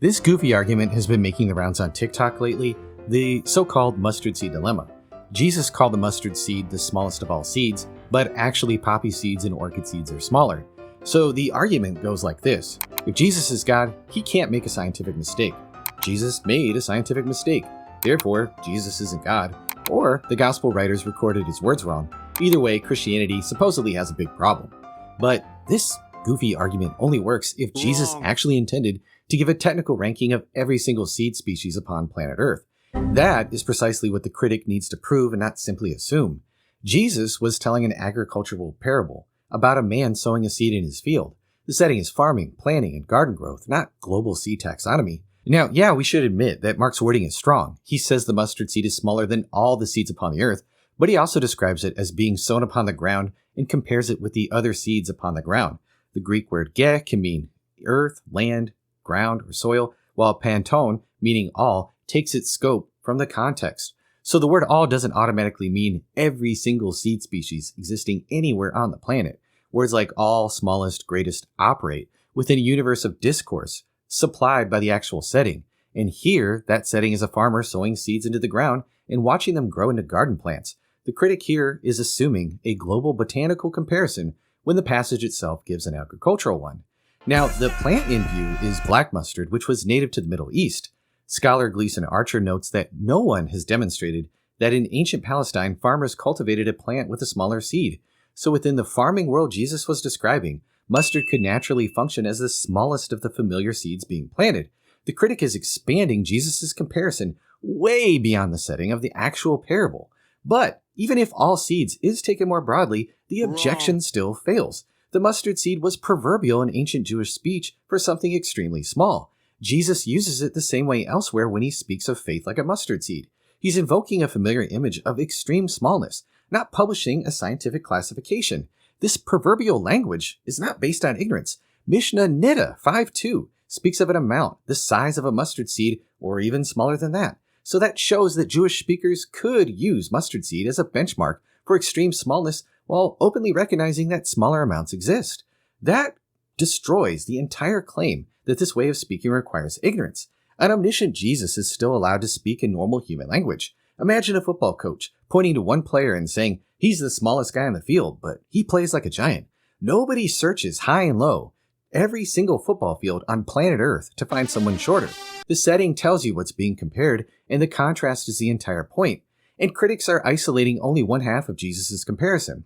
This goofy argument has been making the rounds on TikTok lately, the so-called mustard seed dilemma. Jesus called the mustard seed the smallest of all seeds, but actually poppy seeds and orchid seeds are smaller. So the argument goes like this. If Jesus is God, he can't make a scientific mistake. Jesus made a scientific mistake. Therefore, Jesus isn't God. Or the gospel writers recorded his words wrong. Either way, Christianity supposedly has a big problem. But this goofy argument only works if Jesus actually intended to give a technical ranking of every single seed species upon planet Earth. That is precisely what the critic needs to prove and not simply assume. Jesus was telling an agricultural parable about a man sowing a seed in his field. The setting is farming, planting, and garden growth, not global seed taxonomy. Now, yeah, we should admit that Mark's wording is strong. He says the mustard seed is smaller than all the seeds upon the earth, but he also describes it as being sown upon the ground and compares it with the other seeds upon the ground. The Greek word ge can mean earth, land, ground, or soil, while panton, meaning all, takes its scope from the context. So the word all doesn't automatically mean every single seed species existing anywhere on the planet. Words like all, smallest, greatest operate within a universe of discourse supplied by the actual setting. And here, that setting is a farmer sowing seeds into the ground and watching them grow into garden plants. The critic here is assuming a global botanical comparison when the passage itself gives an agricultural one. Now, the plant in view is black mustard, which was native to the Middle East. Scholar Gleason Archer notes that no one has demonstrated that in ancient Palestine, farmers cultivated a plant with a smaller seed. So within the farming world Jesus was describing, mustard could naturally function as the smallest of the familiar seeds being planted. The critic is expanding Jesus' comparison way beyond the setting of the actual parable. But even if all seeds is taken more broadly, the objection still fails. The mustard seed was proverbial in ancient Jewish speech for something extremely small. Jesus uses it the same way elsewhere when he speaks of faith like a mustard seed. He's invoking a familiar image of extreme smallness, not publishing a scientific classification. This proverbial language is not based on ignorance. Mishnah Nida 5:2 speaks of an amount the size of a mustard seed or even smaller than that. So that shows that Jewish speakers could use mustard seed as a benchmark for extreme smallness while openly recognizing that smaller amounts exist. That destroys the entire claim that this way of speaking requires ignorance. An omniscient Jesus is still allowed to speak in normal human language. Imagine a football coach pointing to one player and saying, he's the smallest guy on the field, but he plays like a giant. Nobody searches high and low every single football field on planet Earth to find someone shorter. The setting tells you what's being compared, and the contrast is the entire point. And critics are isolating only one half of Jesus' comparison.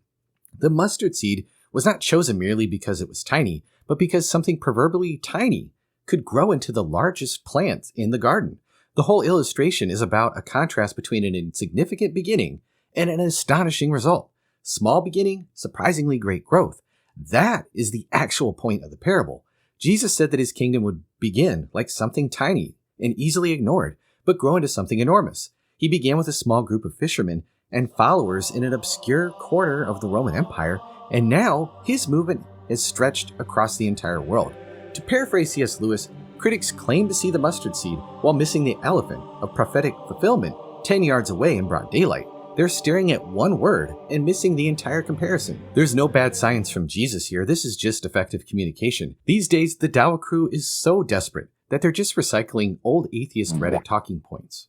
The mustard seed was not chosen merely because it was tiny, but because something proverbially tiny could grow into the largest plant in the garden. The whole illustration is about a contrast between an insignificant beginning and an astonishing result. Small beginning, surprisingly great growth. That is the actual point of the parable. Jesus said that his kingdom would begin like something tiny and easily ignored, but grow into something enormous. He began with a small group of fishermen and followers in an obscure corner of the Roman Empire, and now his movement has stretched across the entire world. To paraphrase C.S. Lewis, critics claim to see the mustard seed while missing the elephant of prophetic fulfillment 10 yards away in broad daylight. They're staring at one word and missing the entire comparison. There's no bad science from Jesus here. This is just effective communication. These days, the Dawa crew is so desperate that they're just recycling old atheist Reddit talking points.